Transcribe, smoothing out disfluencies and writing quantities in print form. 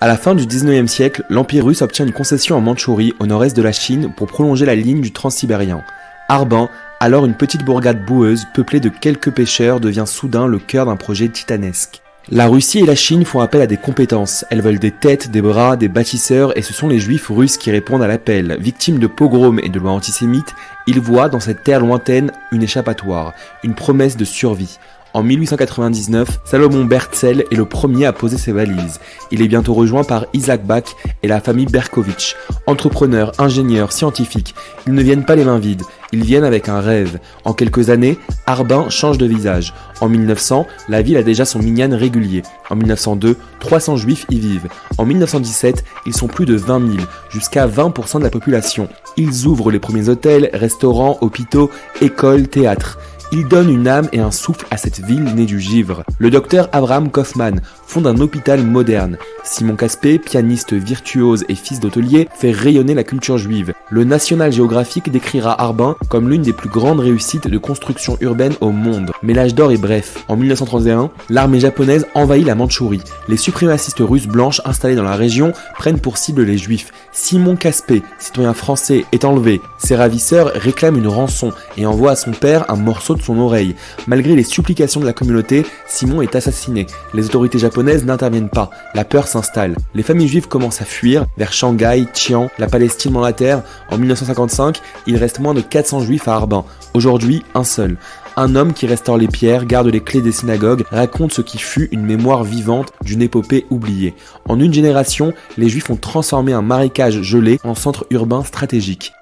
À la fin du 19e siècle, l'Empire russe obtient une concession en Mandchourie, au nord-est de la Chine, pour prolonger la ligne du transsibérien. Harbin, alors une petite bourgade boueuse, peuplée de quelques pêcheurs, devient soudain le cœur d'un projet titanesque. La Russie et la Chine font appel à des compétences. Elles veulent des têtes, des bras, des bâtisseurs, et ce sont les juifs russes qui répondent à l'appel. Victimes de pogroms et de lois antisémites, ils voient dans cette terre lointaine une échappatoire, une promesse de survie. En 1899, Salomon Bertzel est le premier à poser ses valises. Il est bientôt rejoint par Isaac Bach et la famille Berkovitch. Entrepreneurs, ingénieurs, scientifiques, ils ne viennent pas les mains vides, ils viennent avec un rêve. En quelques années, Harbin change de visage. En 1900, la ville a déjà son minyan régulier. En 1902, 300 juifs y vivent. En 1917, ils sont plus de 20 000, jusqu'à 20% de la population. Ils ouvrent les premiers hôtels, restaurants, hôpitaux, écoles, théâtres. Il donne une âme et un souffle à cette ville née du givre. Le docteur Abraham Kaufmann fonde un hôpital moderne. Simon Caspé, pianiste virtuose et fils d'hôtelier, fait rayonner la culture juive. Le National Geographic décrira Harbin comme l'une des plus grandes réussites de construction urbaine au monde. Mais l'âge d'or est bref. En 1931, l'armée japonaise envahit la Mandchourie. Les suprémacistes russes blanches installés dans la région prennent pour cible les juifs. Simon Caspé, citoyen français, est enlevé. Ses ravisseurs réclament une rançon et envoient à son père un morceau de son oreille. Malgré les supplications de la communauté, Simon est assassiné. Les autorités japonaises n'interviennent pas. La peur s'installe. Les familles juives commencent à fuir vers Shanghai, Xi'an, la Palestine dans la terre. En 1955, il reste moins de 400 juifs à Harbin. Aujourd'hui, un seul. Un homme qui restaure les pierres, garde les clés des synagogues, raconte ce qui fut une mémoire vivante d'une épopée oubliée. En une génération, les juifs ont transformé un marécage gelé en centre urbain stratégique.